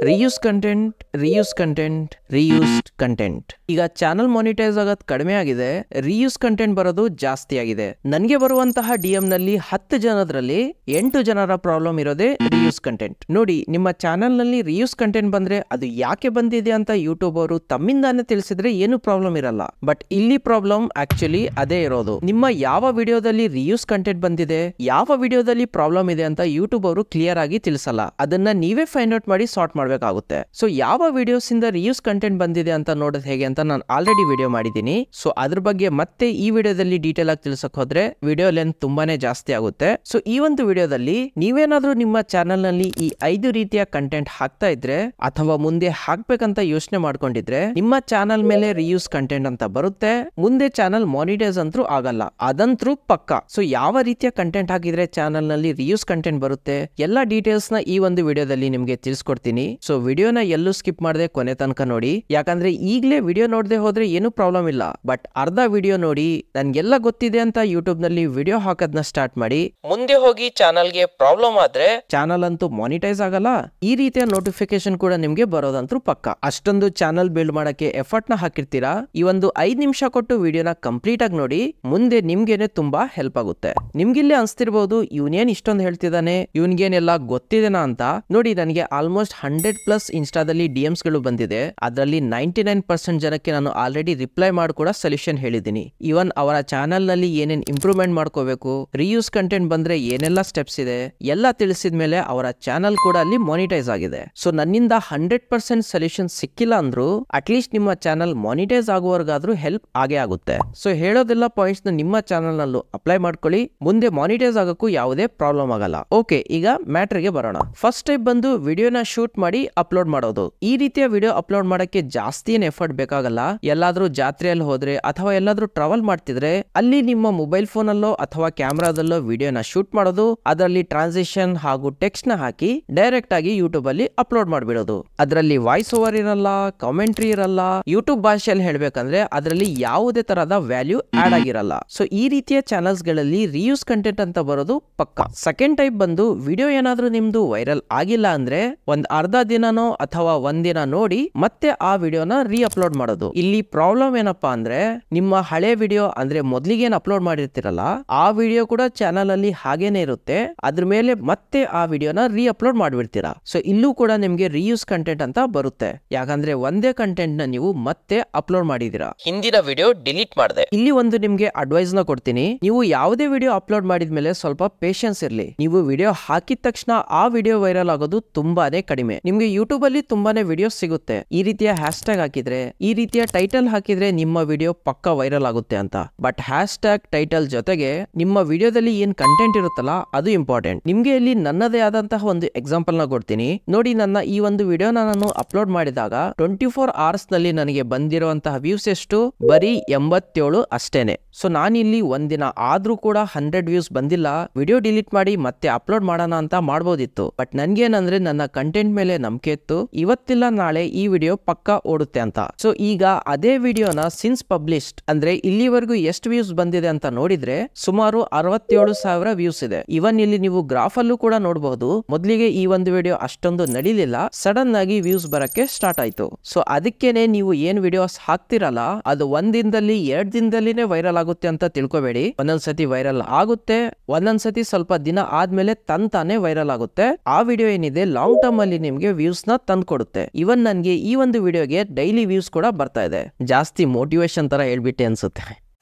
Reuse content reused content. ಈಗ channel monetise ಆಗೋದು ಕಡಿಮೆ ಆಗಿದೆ, ರೀಯೂಸ್ ಕಂಟೆಂಟ್ ಬರೋದು ಜಾಸ್ತಿ ಆಗಿದೆ. ನನಗೆ ಬರುವಂತಹ ಡಿಎಂ ನಲ್ಲಿ 10 ಜನರಲ್ಲಿ 8 ಜನರ ಪ್ರಾಬ್ಲಮ್ ಇರೋದೇ ರೀಯೂಸ್ ಕಂಟೆಂಟ್. ನೋಡಿ, ನಿಮ್ಮ ಚಾನಲ್ ನಲ್ಲಿ ರೀಯೂಸ್ ಕಂಟೆಂಟ್ ಬಂದ್ರೆ ಅದು ಯಾಕೆ ಬಂದಿದೆ ಅಂತ ಯೂಟ್ಯೂಬ್ ಅವರು ತಮ್ಮಿಂದಾನೆ ತಿಳಿಸಿದ್ರೆ ಏನು ಪ್ರಾಬ್ಲಮ್ ಇರಲ್ಲ. ಬಟ್ ಇಲ್ಲಿ ಪ್ರಾಬ್ಲಮ್ ಆಕ್ಚುಲಿ ಅದೇ ಇರೋದು. ನಿಮ್ಮ ಯಾವ ವಿಡಿಯೋದಲ್ಲಿ ರೀಯೂಸ್ ಕಂಟೆಂಟ್ ಬಂದಿದೆ, ಯಾವ ವಿಡಿಯೋದಲ್ಲಿ ಪ್ರಾಬ್ಲಮ್ ಇದೆ ಅಂತ ಯೂಟ್ಯೂಬ್ ಅವರು ಕ್ಲಿಯರ್ ಆಗಿ ತಿಳಿಸಲ್ಲ. ಅದನ್ನ ನೀವೇ ಫೈಂಡ್ ಔಟ್ ಮಾಡಿ ಸಾರ್ಟ್ ಮಾಡಬೇಕಾಗುತ್ತೆ. ಸೊ ಯಾವ ವಿಡಿಯೋಸ್ ಇಂದ ರೀಯೂಸ್ ಕಂಟೆಂಟ್ ಬಂದಿದೆ ಅಂತ ನೋಡೋದು ಹೇಗೆ ಅಂತ ನಾನು ಆಲ್ರೆಡಿ ವಿಡಿಯೋ ಮಾಡಿದ್ದೀನಿ. ಸೊ ಅದ್ರ ಬಗ್ಗೆ ಮತ್ತೆ ಈ ವಿಡಿಯೋದಲ್ಲಿ ಡೀಟೇಲ್ ಆಗಿ ತಿಳಿಸಕ್ ಹೋದ್ರೆ ವಿಡಿಯೋ ಲೆಂತ್ ತುಂಬಾನೇ ಜಾಸ್ತಿ ಆಗುತ್ತೆ. ಸೊ ಈ ಒಂದು ವಿಡಿಯೋದಲ್ಲಿ ನೀವೇನಾದ್ರೂ ನಿಮ್ಮ ಚಾನೆಲ್ ನಲ್ಲಿ ಈ 5 ರೀತಿಯ ಕಂಟೆಂಟ್ ಹಾಕ್ತಾ ಇದ್ರೆ ಅಥವಾ ಮುಂದೆ ಹಾಕ್ಬೇಕಂತ ಯೋಚನೆ ಮಾಡ್ಕೊಂಡಿದ್ರೆ ನಿಮ್ಮ ಚಾನೆಲ್ ಮೇಲೆ ರೀಯೂಸ್ ಕಂಟೆಂಟ್ ಅಂತ ಬರುತ್ತೆ. ಮುಂದೆ ಚಾನೆಲ್ ಮಾನಿಟೈಸ್ ಅಂತೂ ಆಗಲ್ಲ, ಅದಂತೂ ಪಕ್ಕ. ಸೊ ಯಾವ ರೀತಿಯ ಕಂಟೆಂಟ್ ಹಾಕಿದ್ರೆ ಚಾನೆಲ್ ನಲ್ಲಿ ರೀಯೂಸ್ ಕಂಟೆಂಟ್ ಬರುತ್ತೆ, ಎಲ್ಲಾ ಡೀಟೇಲ್ಸ್ ನ ಈ ಒಂದು ವಿಡಿಯೋದಲ್ಲಿ ನಿಮ್ಗೆ ತಿಳಿಸ್ಕೊಡ್ತೀನಿ. ಸೊ ವಿಡಿಯೋನ ಎಲ್ಲೂ ಸ್ಕಿಪ್ ಮಾಡದೆ ಕೊನೆ ತನಕ ನೋಡಿ, ಯಾಕಂದ್ರೆ ಈಗಲೇ ವಿಡಿಯೋ ನೋಡದೆ ಹೋದ್ರೆ ಏನು ಪ್ರಾಬ್ಲಮ್ ಇಲ್ಲ. ಬಟ್ ಅರ್ಧ ವಿಡಿಯೋ ನೋಡಿ ನನ್ಗೆಲ್ಲ ಗೊತ್ತಿದೆ ಅಂತ ಯೂಟ್ಯೂಬ್ ನಲ್ಲಿ ವಿಡಿಯೋ ಹಾಕೋದನ್ನ ಸ್ಟಾರ್ಟ್ ಮಾಡಿ ಮುಂದೆ ಹೋಗಿ ಚಾನಲ್ಗೆ ಪ್ರಾಬ್ಲಮ್ ಆದ್ರೆ ಚಾನಲ್ ಅಂತೂ ಮಾನಿಟೈಸ್ ಆಗಲ್ಲ. ಈ ರೀತಿಯ ನೋಟಿಫಿಕೇಶನ್ ಕೂಡ ನಿಮ್ಗೆ ಬರೋದಂತೂ ಪಕ್ಕ. ಅಷ್ಟೊಂದು ಚಾನಲ್ ಬಿಲ್ಡ್ ಮಾಡಕ್ಕೆ ಎಫರ್ಟ್ ನ ಹಾಕಿರ್ತೀರಾ, ಈ ಒಂದು 5 ನಿಮಿಷ ಕೊಟ್ಟು ವಿಡಿಯೋನ ಕಂಪ್ಲೀಟ್ ಆಗಿ ನೋಡಿ, ಮುಂದೆ ನಿಮ್ಗೇನೆ ತುಂಬಾ ಹೆಲ್ಪ್ ಆಗುತ್ತೆ. ನಿಮ್ಗಿಲ್ಲೇ ಅನ್ಸ್ತಿರ್ಬೋದು ಇವನೇನ್ ಇಷ್ಟೊಂದು ಹೇಳ್ತಿದ್ದಾನೆ, ಇವನ್ಗೇನೆಲ್ಲ ಗೊತ್ತಿದೆನಾ ಅಂತ. ನೋಡಿ, ನನಗೆ ಆಲ್ಮೋಸ್ಟ್ 100+ ಇನ್ಸ್ಟಾದಲ್ಲಿ ಡಿಎಮ್ಸ್ ಗಳು ಬಂದಿದೆ. ಅದರಲ್ಲಿ 99% ಜನಕ್ಕೆ ನಾನು ಆಲ್ರೆಡಿ ರಿಪ್ಲೈ ಮಾಡಿ ಕೂಡ ಸೊಲ್ಯೂಷನ್ ಹೇಳಿದ್ದೀನಿ. ಇವನ್ ಅವರ ಚಾನೆಲ್ ನಲ್ಲಿ ಏನೇನ್ ಇಂಪ್ರೂವ್ಮೆಂಟ್ ಮಾಡ್ಕೋಬೇಕು, ರೀಯೂಸ್ ಕಂಟೆಂಟ್ ಬಂದ್ರೆ ಏನೆಲ್ಲ ಸ್ಟೆಪ್ಸ್ ಇದೆ ಎಲ್ಲ ತಿಳಿಸಿದ ಮೇಲೆ ಅವರ ಚಾನೆಲ್ ಕೂಡ ಅಲ್ಲಿ ಮಾನಿಟೈಸ್ ಆಗಿದೆ. ಸೊ ನನ್ನಿಂದ 100% ಸೊಲ್ಯೂಷನ್ ಸಿಕ್ಕಿಲ್ಲ ಅಂದ್ರೂ ಅಟ್ಲೀಸ್ಟ್ ನಿಮ್ಮ ಚಾನೆಲ್ ಮಾನಿಟೈಸ್ ಆಗುವವರೆಗಾದ್ರೂ ಹೆಲ್ಪ್ ಆಗೇ ಆಗುತ್ತೆ. ಸೊ ಹೇಳೋದೆಲ್ಲ ಪಾಯಿಂಟ್ಸ್ ನ ನಿಮ್ಮ ಚಾನೆಲ್ ನಲ್ಲೂ ಅಪ್ಲೈ ಮಾಡ್ಕೊಳ್ಳಿ, ಮುಂದೆ ಮಾನಿಟೈಸ್ ಆಗಕ್ಕೂ ಯಾವುದೇ ಪ್ರಾಬ್ಲಮ್ ಆಗಲ್ಲ. ಓಕೆ, ಈಗ ಮ್ಯಾಟರ್ ಗೆ ಬರೋಣ. ಫಸ್ಟ್ ಸ್ಟೆಪ್ ಬಂದು ವಿಡಿಯೋನ ಶೂಟ್ ಮಾಡಿ ಅಪ್ಲೋಡ್ ಮಾಡೋದು. ಈ ರೀತಿಯ ವಿಡಿಯೋ ಅಪ್ಲೋಡ್ ಮಾಡಕ್ಕೆ ಜಾಸ್ತಿ ಏನ್ ಎಫರ್ಟ್ ಬೇಕಾಗಲ್ಲ. ಎಲ್ಲಾದ್ರೂ ಜಾತ್ರೆಯಲ್ಲಿ ಹೋದ್ರೆ ಅಥವಾ ಎಲ್ಲಾದ್ರೂ ಟ್ರಾವೆಲ್ ಮಾಡ್ತಿದ್ರೆ ಅಲ್ಲಿ ನಿಮ್ಮ ಮೊಬೈಲ್ ಫೋನ್ ಅಲ್ಲೋ ಅಥವಾ ಕ್ಯಾಮ್ರಾದಲ್ಲೋ ವಿಡಿಯೋನ ಶೂಟ್ ಮಾಡೋದು, ಅದರಲ್ಲಿ ಟ್ರಾನ್ಸಿಷನ್ ಹಾಗೂ ಟೆಕ್ಸ್ಟ್ ನ ಹಾಕಿ ಡೈರೆಕ್ಟ್ ಆಗಿ ಯೂಟ್ಯೂಬ್ ಅಲ್ಲಿ ಅಪ್ಲೋಡ್ ಮಾಡ್ಬಿಡೋದು. ಅದರಲ್ಲಿ ವಾಯ್ಸ್ ಓವರ್ ಇರಲ್ಲ, ಕಾಮೆಂಟ್ರಿ ಇರಲ್ಲ. ಯೂಟ್ಯೂಬ್ ಭಾಷೆಯಲ್ಲಿ ಹೇಳ್ಬೇಕಂದ್ರೆ ಅದರಲ್ಲಿ ಯಾವುದೇ ತರಹದ ವ್ಯಾಲ್ಯೂ ಆಡ್ ಆಗಿರಲ್ಲ. ಸೊ ಈ ರೀತಿಯ ಚಾನಲ್ಸ್ ಗಳಲ್ಲಿ ರೀಯೂಸ್ ಕಂಟೆಂಟ್ ಅಂತ ಬರೋದು ಪಕ್ಕ. ಸೆಕೆಂಡ್ ಟೈಪ್ ಬಂದು ವಿಡಿಯೋ ಏನಾದ್ರೂ ನಿಮ್ದು ವೈರಲ್ ಆಗಿಲ್ಲ ಅಂದ್ರೆ ಒಂದ್ ಅರ್ಧ ದಿನನೋ ಅಥವಾ ಒಂದಿನ ನೋಡಿ ಮತ್ತೆ ಆ ವಿಡಿಯೋನ ರೀ ಅಪ್ಲೋಡ್ ಮಾಡೋದು. ಇಲ್ಲಿ ಪ್ರಾಬ್ಲಮ್ ಏನಪ್ಪಾ ಅಂದ್ರೆ ನಿಮ್ಮ ಹಳೆ ವಿಡಿಯೋ ಅಂದ್ರೆ ಮೊದ್ಲಿಗೆ ಅಪ್ಲೋಡ್ ಮಾಡಿರ್ತಿರಲ್ಲ ಆ ವಿಡಿಯೋ ಕೂಡ ಚಾನಲ್ ಅಲ್ಲಿ ಹಾಗೇನೆ ಇರುತ್ತೆ, ಅದ್ರ ಮೇಲೆ ಮತ್ತೆ ಆ ವಿಡಿಯೋನ ರೀ ಅಪ್ಲೋಡ್ ಮಾಡ್ಬಿಡ್ತೀರಾ. ಸೊ ಇಲ್ಲೂ ಕೂಡ ನಿಮ್ಗೆ ರೀಯೂಸ್ ಕಂಟೆಂಟ್ ಅಂತ ಬರುತ್ತೆ, ಯಾಕಂದ್ರೆ ಒಂದೇ ಕಂಟೆಂಟ್ ನ ನೀವು ಮತ್ತೆ ಅಪ್ಲೋಡ್ ಮಾಡಿದೀರಾ, ಹಿಂದಿನ ವಿಡಿಯೋ ಡಿಲೀಟ್ ಮಾಡಿದೆ. ಇಲ್ಲಿ ಒಂದು ನಿಮ್ಗೆ ಅಡ್ವೈಸ್ ನ ಕೊಡ್ತೀನಿ, ನೀವು ಯಾವುದೇ ವಿಡಿಯೋ ಅಪ್ಲೋಡ್ ಮಾಡಿದ್ಮೇಲೆ ಸ್ವಲ್ಪ ಪೇಷನ್ಸ್ ಇರ್ಲಿ. ನೀವು ವಿಡಿಯೋ ಹಾಕಿದ ತಕ್ಷಣ ಆ ವಿಡಿಯೋ ವೈರಲ್ ಆಗೋದು ತುಂಬಾನೇ ಕಡಿಮೆ. ನಿಮ್ಗೆ ಯೂಟ್ಯೂಬ್ ಅಲ್ಲಿ ತುಂಬಾನೇ ವಿಡಿಯೋಸ್ ಸಿಗುತ್ತೆ, ಈ ರೀತಿಯ ಹ್ಯಾಶ್ ಟ್ಯಾಗ್ ಹಾಕಿದ್ರೆ, ಈ ರೀತಿಯ ಟೈಟಲ್ ಹಾಕಿದ್ರೆ ನಿಮ್ಮ ವಿಡಿಯೋ ಪಕ್ಕ ವೈರಲ್ ಆಗುತ್ತೆ ಅಂತ. ಬಟ್ ಹ್ಯಾಶ್ ಟ್ಯಾಗ್ ಟೈಟಲ್ ಜೊತೆಗೆ ನಿಮ್ಮ ವಿಡಿಯೋದಲ್ಲಿ ಏನ್ ಕಂಟೆಂಟ್ ಇರುತ್ತಲ್ಲ ಅದು ಇಂಪಾರ್ಟೆಂಟ್. ನಿಮ್ಗೆ ಇಲ್ಲಿ ನನ್ನದೇ ಆದಂತಹ ಒಂದು ಎಕ್ಸಾಂಪಲ್ ನ ಕೊಡ್ತೀನಿ ನೋಡಿ. ನನ್ನ ಈ ಒಂದು ವಿಡಿಯೋನ ನಾನು ಅಪ್ಲೋಡ್ ಮಾಡಿದಾಗ 24 hours ನಲ್ಲಿ ನನಗೆ ಬಂದಿರುವಂತಹ ವ್ಯೂಸ್ ಎಷ್ಟು, ಬರೀ 87 ಅಷ್ಟೇನೆ. ಸೊ ನಾನಿಲ್ಲಿ ಒಂದಿನ ಆದ್ರೂ ಕೂಡ 100 ವ್ಯೂಸ್ ಬಂದಿಲ್ಲ. ವಿಡಿಯೋ ಡಿಲೀಟ್ ಮಾಡಿ ಮತ್ತೆ ಅಪ್ಲೋಡ್ ಮಾಡೋಣ ಅಂತ ಮಾಡ್ಬೋದಿತ್ತು, ಬಟ್ ನನ್ಗೇನಂದ್ರೆ ನನ್ನ ಕಂಟೆಂಟ್ ಮೇಲೆ ನಂಬಿಕೆ ಇತ್ತು, ಇವತ್ತಿಲ್ಲ ನಾಳೆ ಈ ವಿಡಿಯೋ ಪಕ್ಕ ಓಡುತ್ತೆ ಅಂತ. ಸೊ ಈಗ ಅದೇ ವಿಡಿಯೋನ ಸಿನ್ಸ್ ಪಬ್ಲಿಷ್ಡ್ ಅಂದ್ರೆ ಇಲ್ಲಿವರೆಗೂ ಎಷ್ಟು ವ್ಯೂಸ್ ಬಂದಿದೆ ಅಂತ ನೋಡಿದ್ರೆ ಸುಮಾರು 67,000 ವ್ಯೂಸ್ ಇದೆ. ಇವನ್ ಇಲ್ಲಿ ನೀವು ಗ್ರಾಫ್ ಅಲ್ಲೂ ಕೂಡ ನೋಡಬಹುದು, ಮೊದಲಿಗೆ ಈ ಒಂದು ವಿಡಿಯೋ ಅಷ್ಟೊಂದು ನಡೀಲಿಲ್ಲ, ಸಡನ್ ಆಗಿ ವ್ಯೂಸ್ ಬರಕ್ಕೆ ಸ್ಟಾರ್ಟ್ ಆಯ್ತು. ಸೊ ಅದಕ್ಕೇನೆ ನೀವು ಏನ್ ವಿಡಿಯೋಸ್ ಹಾಕ್ತಿರಲ್ಲ ಅದು 1 ದಿನದಲ್ಲಿ 2 ದಿನದಲ್ಲಿನೇ ವೈರಲ್ ಆಗುತ್ತೆ ಅಂತ ತಿಳ್ಕೊಬೇಡಿ. ಒಂದೊಂದ್ಸತಿ ವೈರಲ್ ಆಗುತ್ತೆ, ಒಂದೊಂದ್ಸತಿ ಸ್ವಲ್ಪ ದಿನ ಆದ್ಮೇಲೆ ತಾನೇ ವೈರಲ್ ಆಗುತ್ತೆ. ಆ ವಿಡಿಯೋ ಏನಿದೆ ಲಾಂಗ್ ಟರ್ಮ್ ಅಲ್ಲಿ ನಿಮ್ಗೆ ವ್ಯೂಸ್ ನ ತಂದು ಕೊಡುತ್ತೆ. ಇವನ್ ನನ್ಗೆ ಈ ಒಂದು ವಿಡಿಯೋಗೆ ಡೈಲಿ ವ್ಯೂಸ್ ಕೂಡ ಬರ್ತಾ ಇದೆ. ಜಾಸ್ತಿ ಮೋಟಿವೇಶನ್ ತರ ಹೇಳ್ಬಿಟ್ಟೆ ಅನ್ಸುತ್ತೆ.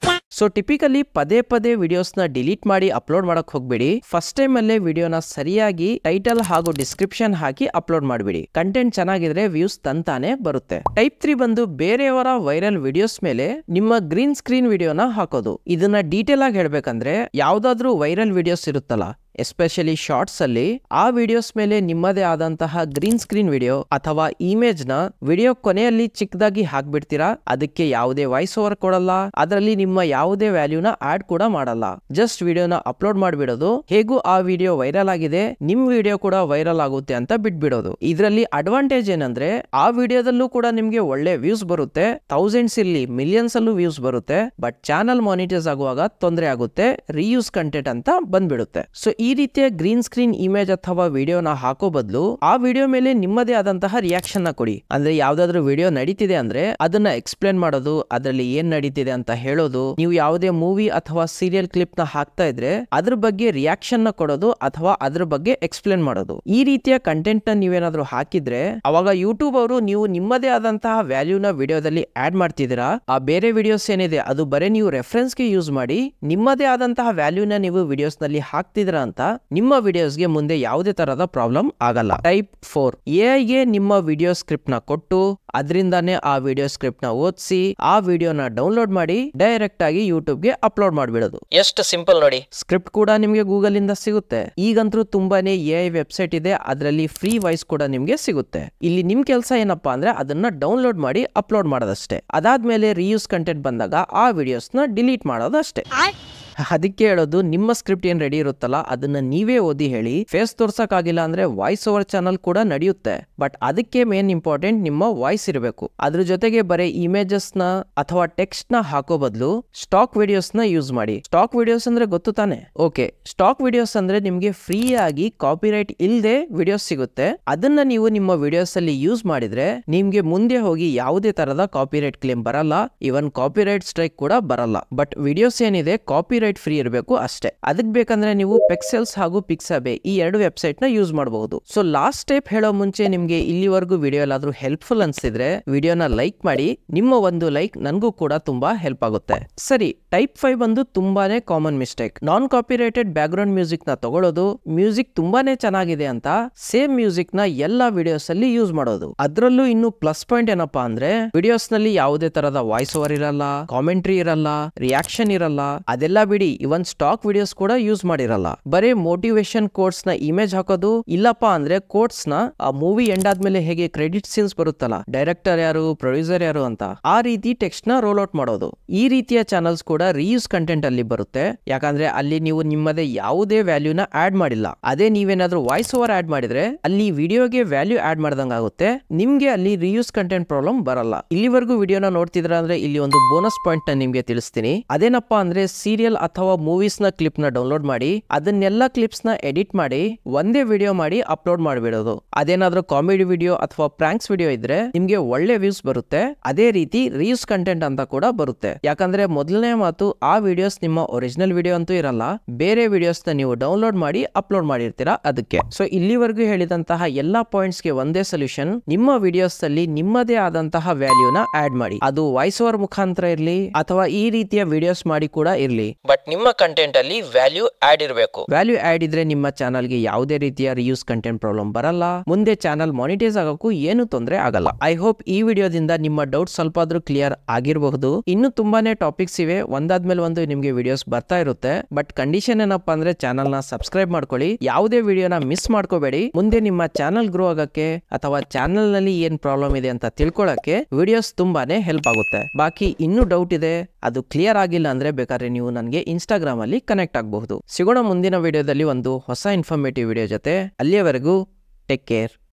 ಸೊ ಟಿಪಿಕಲಿ ಪದೇ ಪದೇ ವಿಡಿಯೋಸ್ ನ ಡಿಲೀಟ್ ಮಾಡಿ ಅಪ್ಲೋಡ್ ಮಾಡಕ್ ಹೋಗ್ಬೇಡಿ. ಫಸ್ಟ್ ಟೈಮ್ ಅಲ್ಲೇ ವಿಡಿಯೋನ ಸರಿಯಾಗಿ ಟೈಟಲ್ ಹಾಗೂ ಡಿಸ್ಕ್ರಿಪ್ಷನ್ ಹಾಕಿ ಅಪ್ಲೋಡ್ ಮಾಡ್ಬಿಡಿ. ಕಂಟೆಂಟ್ ಚೆನ್ನಾಗಿದ್ರೆ ವ್ಯೂಸ್ ತಂತಾನೆ ಬರುತ್ತೆ. ಟೈಪ್ 3 ಬಂದು ಬೇರೆಯವರ ವೈರಲ್ ವಿಡಿಯೋಸ್ ಮೇಲೆ ನಿಮ್ಮ ಗ್ರೀನ್ ಸ್ಕ್ರೀನ್ ವಿಡಿಯೋನ ಹಾಕೋದು. ಇದನ್ನ ಡೀಟೇಲ್ ಆಗಿ ಹೇಳ್ಬೇಕಂದ್ರೆ ಯಾವ್ದಾದ್ರು ವೈರಲ್ ವಿಡಿಯೋಸ್ ಇರುತ್ತಲ್ಲ, ಎಸ್ಪೆಷಲಿ ಶಾರ್ಟ್ಸ್ ಅಲ್ಲಿ ಆ ವಿಡಿಯೋಸ್ ಮೇಲೆ ನಿಮ್ಮದೇ ಆದಂತಹ ಗ್ರೀನ್ ಸ್ಕ್ರೀನ್ ವಿಡಿಯೋ ಅಥವಾ ಇಮೇಜ್ ನ ವಿಡಿಯೋ ಕೊನೆಯಲ್ಲಿ ಚಿಕ್ಕದಾಗಿ ಹಾಕ್ಬಿಡ್ತೀರಾ. ಅದಕ್ಕೆ ಯಾವುದೇ ವಾಯ್ಸ್ ಓವರ್ ಕೊಡಲ್ಲ, ಅದರಲ್ಲಿ ನಿಮ್ಮ ಯಾವುದೇ ವ್ಯಾಲ್ಯೂನ ಆಡ್ ಕೂಡ ಮಾಡಲ್ಲ. ಜಸ್ಟ್ ವಿಡಿಯೋನ ಅಪ್ಲೋಡ್ ಮಾಡ್ಬಿಡೋದು. ಹೇಗೂ ಆ ವಿಡಿಯೋ ವೈರಲ್ ಆಗಿದೆ, ನಿಮ್ ವಿಡಿಯೋ ಕೂಡ ವೈರಲ್ ಆಗುತ್ತೆ ಅಂತ ಬಿಟ್ಬಿಡೋದು. ಇದರಲ್ಲಿ ಅಡ್ವಾಂಟೇಜ್ ಏನಂದ್ರೆ ಆ ವಿಡಿಯೋದಲ್ಲೂ ಕೂಡ ನಿಮ್ಗೆ ಒಳ್ಳೆ ವ್ಯೂಸ್ ಬರುತ್ತೆ, ಥೌಸಂಡ್ಸ್ ಇರ್ಲಿ ಮಿಲಿಯನ್ಸ್ ಅಲ್ಲೂ ವ್ಯೂಸ್ ಬರುತ್ತೆ. ಬಟ್ ಚಾನಲ್ ಮಾನಿಟೈಸ್ ಆಗುವಾಗ ತೊಂದರೆ ಆಗುತ್ತೆ, ರೀಯೂಸ್ ಕಂಟೆಂಟ್ ಅಂತ ಬಂದ್ಬಿಡುತ್ತೆ. ಸೊ ಈ ರೀತಿಯ ಗ್ರೀನ್ ಸ್ಕ್ರೀನ್ ಇಮೇಜ್ ಅಥವಾ ವಿಡಿಯೋನ ಹಾಕೋ ಬದಲು ಆ ವಿಡಿಯೋ ಮೇಲೆ ನಿಮ್ಮದೇ ಆದಂತಹ ರಿಯಾಕ್ಷನ್ ನ ಕೊಡಿ. ಅಂದ್ರೆ ಯಾವ್ದಾದ್ರು ವಿಡಿಯೋ ನಡೀತಿದೆ ಅಂದ್ರೆ ಅದನ್ನ ಎಕ್ಸ್ಪ್ಲೇನ್ ಮಾಡೋದು, ಅದರಲ್ಲಿ ಏನ್ ನಡೀತಿದೆ ಅಂತ ಹೇಳೋದು. ನೀವು ಯಾವುದೇ ಮೂವಿ ಅಥವಾ ಸೀರಿಯಲ್ ಕ್ಲಿಪ್ ನ ಹಾಕ್ತಾ ಇದ್ರೆ ಅದ್ರ ಬಗ್ಗೆ ರಿಯಾಕ್ಷನ್ ನ ಕೊಡೋದು ಅಥವಾ ಅದ್ರ ಬಗ್ಗೆ ಎಕ್ಸ್ಪ್ಲೇನ್ ಮಾಡೋದು. ಈ ರೀತಿಯ ಕಂಟೆಂಟ್ ನ ನೀವೇನಾದ್ರೂ ಹಾಕಿದ್ರೆ ಅವಾಗ ಯೂಟ್ಯೂಬ್ ಅವರು ನೀವು ನಿಮ್ಮದೇ ಆದಂತಹ ವ್ಯಾಲ್ಯೂನ ವಿಡಿಯೋದಲ್ಲಿ ಆಡ್ ಮಾಡ್ತಿದ್ದೀರಾ, ಆ ಬೇರೆ ವಿಡಿಯೋಸ್ ಏನಿದೆ ಅದು ಬರೀ ನೀವು ರೆಫರೆನ್ಸ್ ಗೆ ಯೂಸ್ ಮಾಡಿ ನಿಮ್ಮದೇ ಆದಂತಹ ವ್ಯಾಲ್ಯೂನ ನೀವು ವಿಡಿಯೋಸ್ ನಲ್ಲಿ ಹಾಕ್ತಿದ್ರ ಅಂತ ನಿಮ್ಮ ವಿಡಿಯೋಸ್ಗೆ ಮುಂದೆ ಯಾವುದೇ ತರಹದ ಪ್ರಾಬ್ಲಮ್ ಆಗಲ್ಲ. ಟೈಪ್ 4 AI ಗೆ ನಿಮ್ಮ ವಿಡಿಯೋ ಸ್ಕ್ರಿಪ್ಟ್ ನ ಕೊಟ್ಟು ಅದರಿಂದಾನೇ ಆ ವಿಡಿಯೋ ಸ್ಕ್ರಿಪ್ಟ್ ನ ಓದಿಸಿ ಆ ವಿಡಿಯೋನ ಡೌನ್ಲೋಡ್ ಮಾಡಿ ಡೈರೆಕ್ಟ್ ಆಗಿ ಯೂಟ್ಯೂಬ್ ಗೆ ಅಪ್ಲೋಡ್ ಮಾಡಿಬಿಡೋದು. ಎಷ್ಟು ಸಿಂಪಲ್ ನೋಡಿ. ಸ್ಕ್ರಿಪ್ಟ್ ಕೂಡ ನಿಮ್ಗೆ ಗೂಗಲ್ ಇಂದ ಸಿಗುತ್ತೆ. ಈಗಂತೂ ತುಂಬಾನೇ AI ವೆಬ್ಸೈಟ್ ಇದೆ, ಅದರಲ್ಲಿ ಫ್ರೀ ವಾಯ್ಸ್ ಕೂಡ ನಿಮ್ಗೆ ಸಿಗುತ್ತೆ. ಇಲ್ಲಿ ನಿಮ್ ಕೆಲಸ ಏನಪ್ಪಾ ಅಂದ್ರೆ ಅದನ್ನ ಡೌನ್ಲೋಡ್ ಮಾಡಿ ಅಪ್ಲೋಡ್ ಮಾಡೋದಷ್ಟೇ. ಅದಾದ್ಮೇಲೆ ರೀಯೂಸ್ ಕಂಟೆಂಟ್ ಬಂದಾಗ ಆ ವಿಡಿಯೋಸ್ ನ ಡಿಲೀಟ್ ಮಾಡೋದಷ್ಟೇ. ಅದಕ್ಕೆ ಹೇಳೋದು, ನಿಮ್ಮ ಸ್ಕ್ರಿಪ್ಟ್ ಏನ್ ರೆಡಿ ಇರುತ್ತಲ್ಲ ಅದನ್ನ ನೀವೇ ಓದಿ ಹೇಳಿ. ಫೇಸ್ ತೋರ್ಸಕ್ ಆಗಿಲ್ಲ ಅಂದ್ರೆ ವಾಯ್ಸ್ ಓವರ್ ಚಾನಲ್ ಕೂಡ ನಡೆಯುತ್ತೆ, ಬಟ್ ಅದಕ್ಕೆ ಮೇನ್ ಇಂಪಾರ್ಟೆಂಟ್ ನಿಮ್ಮ ವಾಯ್ಸ್ ಇರಬೇಕು. ಅದ್ರ ಜೊತೆಗೆ ಬರೀ ಇಮೇಜಸ್ ನ ಅಥವಾ ಟೆಕ್ಸ್ಟ್ ನ ಹಾಕೋ ಬದಲು ಸ್ಟಾಕ್ ವಿಡಿಯೋಸ್ ನ ಯೂಸ್ ಮಾಡಿ. ಸ್ಟಾಕ್ ವಿಡಿಯೋಸ್ ಅಂದ್ರೆ ಗೊತ್ತು ತಾನೆ? ಓಕೆ, ಸ್ಟಾಕ್ ವಿಡಿಯೋಸ್ ಅಂದ್ರೆ ನಿಮ್ಗೆ ಫ್ರೀ ಆಗಿ ಕಾಪಿರೈಟ್ ಇಲ್ಲದೆ ವಿಡಿಯೋಸ್ ಸಿಗುತ್ತೆ. ಅದನ್ನ ನೀವು ನಿಮ್ಮ ವಿಡಿಯೋಸ್ ಅಲ್ಲಿ ಯೂಸ್ ಮಾಡಿದ್ರೆ ನಿಮ್ಗೆ ಮುಂದೆ ಹೋಗಿ ಯಾವುದೇ ತರದ ಕಾಪಿರೈಟ್ ಕ್ಲೇಮ್ ಬರಲ್ಲ, ಇವನ್ ಕಾಪಿರೈಟ್ ಸ್ಟ್ರೈಕ್ ಕೂಡ ಬರಲ್ಲ. ಬಟ್ ವಿಡಿಯೋಸ್ ಏನಿದೆ ಕಾಪಿರೈಟ್ ಫ್ರೀ ಇರಬೇಕು ಅಷ್ಟೇ. ಅದಕ್ಕೆ ಬೇಕಂದ್ರೆ ನೀವು ಪಿಕ್ಸೆಲ್ಸ್ ಹಾಗೂ ಪಿಕ್ಸಾಬೆ ಈ ಎರಡು ವೆಬ್ಸೈಟ್ ನ ಯೂಸ್ ಮಾಡಬಹುದು. ಸೊ ಲಾಸ್ಟ್ ಸ್ಟೆಪ್ ಹೇಳೋ ಮುಂಚೆ ನಿಮ್ಗೆ ಇಲ್ಲಿವರೆಗೂ ವಿಡಿಯೋ ಎಲ್ಲಾದ್ರೂ ಹೆಲ್ಪ್ಫುಲ್ ಅನ್ಸಿದ್ರೆ ವಿಡಿಯೋನ ಲೈಕ್ ಮಾಡಿ. ನಿಮ್ಮ ಒಂದು ಲೈಕ್ ನನ್ಗೂ ಕೂಡ ತುಂಬಾ ಹೆಲ್ಪ್ ಆಗುತ್ತೆ. ಸರಿ, ಟೈಪ್ 5 ಬಂದು ತುಂಬಾನೇ ಕಾಮನ್ ಮಿಸ್ಟೇಕ್. ನಾನ್ ಕಾಪಿರೈಟೆಡ್ ಬ್ಯಾಕ್ ಗ್ರೌಂಡ್ ಮ್ಯೂಸಿಕ್ ನ ತಗೊಳ್ಳೋದು, ಮ್ಯೂಸಿಕ್ ತುಂಬಾನೇ ಚೆನ್ನಾಗಿದೆ ಅಂತ ಸೇಮ್ ಮ್ಯೂಸಿಕ್ ನ ಎಲ್ಲಾ ವಿಡಿಯೋಸ್ ಅಲ್ಲಿ ಯೂಸ್ ಮಾಡೋದು. ಅದ್ರಲ್ಲೂ ಇನ್ನು ಪ್ಲಸ್ ಪಾಯಿಂಟ್ ಏನಪ್ಪಾ ಅಂದ್ರೆ ವಿಡಿಯೋಸ್ ನಲ್ಲಿ ಯಾವುದೇ ತರದ ವಾಯ್ಸ್ ಓವರ್ ಇರಲ್ಲ, ಕಾಮೆಂಟ್ರಿ ಇರಲ್ಲ, ರಿಯಾಕ್ಷನ್ ಇರಲ್ಲ. ಅದೆಲ್ಲ ಬಿಡಿ, ಇವನ್ ಸ್ಟಾಕ್ ವಿಡಿಯೋಸ್ ಕೂಡ ಯೂಸ್ ಮಾಡಿರಲ್ಲ. ಬರೀ ಮೋಟಿವೇಶನ್ ಕೋಟ್ಸ್ ನ ಇಮೇಜ್ ಹಾಕೋದು, ಇಲ್ಲಪ್ಪಾ ಅಂದ್ರೆ ಕೋಟ್ಸ್ ನ ಆ ಮೂವಿ ಎಂಡ್ ಆದ್ಮೇಲೆ ಹೇಗೆ ಕ್ರೆಡಿಟ್ ಸೀನ್ಸ್ ಬರುತ್ತಲ್ಲ, ಡೈರೆಕ್ಟರ್ ಯಾರು, ಪ್ರೊಡ್ಯೂಸರ್ ಯಾರು ಅಂತ ಆ ರೀತಿ ಟೆಕ್ಸ್ಟ್ ನ ರೋಲ್ ಔಟ್ ಮಾಡೋದು. ಈ ರೀತಿಯ ಚಾನಲ್ಸ್ ಕೂಡ ರೀಯೂಸ್ ಕಂಟೆಂಟ್ ಅಲ್ಲಿ ಬರುತ್ತೆ. ಯಾಕಂದ್ರೆ ಅಲ್ಲಿ ನೀವು ನಿಮ್ಮದೇ ಯಾವುದೇ ವ್ಯಾಲ್ಯೂನ ಆಡ್ ಮಾಡಿಲ್ಲ. ಅದೇ ನೀವೇನಾದ್ರೂ ವಾಯ್ಸ್ ಓವರ್ ಆಡ್ ಮಾಡಿದ್ರೆ ಅಲ್ಲಿ ವಿಡಿಯೋಗೆ ವ್ಯಾಲ್ಯೂ ಆಡ್ ಮಾಡ್ದಂಗ ಆಗುತ್ತೆ. ನಿಮ್ಗೆ ಅಲ್ಲಿ ರೀಯೂಸ್ ಕಂಟೆಂಟ್ ಪ್ರಾಬ್ಲಮ್ ಬರಲ್ಲ. ಇಲ್ಲಿವರೆಗೂ ವಿಡಿಯೋನ ನೋಡ್ತಿದ್ರ ಅಂದ್ರೆ ಇಲ್ಲಿ ಒಂದು ಬೋನಸ್ ಪಾಯಿಂಟ್ ನ ನಿಮ್ಗೆ ತಿಳಿಸ್ತೀನಿ. ಅದೇನಪ್ಪಾ ಅಂದ್ರೆ ಸೀರಿಯಲ್ ಅಥವಾ ಮೂವೀಸ್ ನ ಕ್ಲಿಪ್ ನ ಡೌನ್ಲೋಡ್ ಮಾಡಿ ಅದನ್ನೆಲ್ಲ ಕ್ಲಿಪ್ಸ್ ನ ಎಡಿಟ್ ಮಾಡಿ ಒಂದೇ ವಿಡಿಯೋ ಮಾಡಿ ಅಪ್ಲೋಡ್ ಮಾಡಿಬಿಡೋದು. ಅದೇನಾದ್ರೂ ಕಾಮಿಡಿ ವಿಡಿಯೋ ಅಥವಾ ಪ್ರಾಂಕ್ಸ್ ವಿಡಿಯೋ ಇದ್ರೆ ನಿಮ್ಗೆ ಒಳ್ಳೆ ವ್ಯೂಸ್ ಬರುತ್ತೆ. ಅದೇ ರೀತಿ ರೀಯೂಸ್ ಕಂಟೆಂಟ್ ಅಂತ ಕೂಡ ಬರುತ್ತೆ. ಯಾಕಂದ್ರೆ ಮೊದಲನೇ ಮಾತು, ಆ ವಿಡಿಯೋಸ್ ನಿಮ್ಮ ಒರಿಜಿನಲ್ ವಿಡಿಯೋ ಅಂತೂ ಇರಲ್ಲ, ಬೇರೆ ವಿಡಿಯೋಸ್ ನ ನೀವು ಡೌನ್ಲೋಡ್ ಮಾಡಿ ಅಪ್ಲೋಡ್ ಮಾಡಿರ್ತೀರಾ ಅದಕ್ಕೆ. ಸೊ ಇಲ್ಲಿವರೆಗೂ ಹೇಳಿದಂತಹ ಎಲ್ಲಾ ಪಾಯಿಂಟ್ಸ್ ಗೆ ಒಂದೇ ಸೊಲ್ಯೂಷನ್, ನಿಮ್ಮ ವಿಡಿಯೋಸ್ ಅಲ್ಲಿ ನಿಮ್ಮದೇ ಆದಂತಹ ವ್ಯಾಲ್ಯೂನ ಆಡ್ ಮಾಡಿ. ಅದು ವಾಯ್ಸ್ ಓವರ್ ಮುಖಾಂತರ ಇರ್ಲಿ ಅಥವಾ ಈ ರೀತಿಯ ವಿಡಿಯೋಸ್ ಮಾಡಿ ಕೂಡ ಇರ್ಲಿ, ಬಟ್ ನಿಮ್ಮ ಕಂಟೆಂಟ್ ಅಲ್ಲಿ ವ್ಯಾಲ್ಯೂ ಆಡ್ ಇರಬೇಕು. ವ್ಯಾಲ್ಯೂ ಆಡ್ ಇದ್ರೆ ನಿಮ್ಮ ಚಾನಲ್ ಗೆ ಯಾವುದೇ ರೀತಿಯ ರೀಯೂಸ್ ಕಂಟೆಂಟ್ ಪ್ರಾಬ್ಲಮ್ ಬರಲ್ಲ. ಮುಂದೆ ಚಾನಲ್ ಮಾನಿಟೈಸ್ ಆಗೋಕ್ಕೂ ಏನು ತೊಂದರೆ ಆಗಲ್ಲ. ಐ ಹೋಪ್ ಈ ವಿಡಿಯೋದಿಂದ ನಿಮ್ಮ ಡೌಟ್ ಸ್ವಲ್ಪ ಆದ್ರೂ ಕ್ಲಿಯರ್ ಆಗಿರಬಹುದು. ಇನ್ನು ತುಂಬಾನೇ ಟಾಪಿಕ್ಸ್ ಇವೆ, ಒಂದಾದ್ಮೇಲೆ ಒಂದು ನಿಮ್ಗೆ ವಿಡಿಯೋಸ್ ಬರ್ತಾ ಇರುತ್ತೆ. ಬಟ್ ಕಂಡೀಷನ್ ಏನಪ್ಪಾ ಅಂದ್ರೆ ಚಾನಲ್ ನ ಸಬ್ಸ್ಕ್ರೈಬ್ ಮಾಡ್ಕೊಳ್ಳಿ, ಯಾವುದೇ ವಿಡಿಯೋನ ಮಿಸ್ ಮಾಡ್ಕೋಬೇಡಿ. ಮುಂದೆ ನಿಮ್ಮ ಚಾನಲ್ ಗ್ರೋ ಆಗಕ್ಕೆ ಅಥವಾ ಚಾನಲ್ ನಲ್ಲಿ ಏನ್ ಪ್ರಾಬ್ಲಮ್ ಇದೆ ಅಂತ ತಿಳ್ಕೊಳಕ್ಕೆ ವಿಡಿಯೋಸ್ ತುಂಬಾನೇ ಹೆಲ್ಪ್ ಆಗುತ್ತೆ. ಬಾಕಿ ಇನ್ನೂ ಡೌಟ್ ಇದೆ, ಅದು ಕ್ಲಿಯರ್ ಆಗಿಲ್ಲ ಅಂದ್ರೆ ಬೇಕಾದ್ರೆ ನೀವು ನನಗೆ ಇನ್ಸ್ಟಾಗ್ರಾಮ್ ಅಲ್ಲಿ ಕನೆಕ್ಟ್ ಆಗಬಹುದು. ಸಿಗೋಣ ಮುಂದಿನ ವಿಡಿಯೋದಲ್ಲಿ ಒಂದು ಹೊಸ ಇನ್ಫಾರ್ಮೇಟಿವ್ ವಿಡಿಯೋ ಜೊತೆ. ಅಲ್ಲಿಯವರೆಗೂ ಟೇಕ್ ಕೇರ್.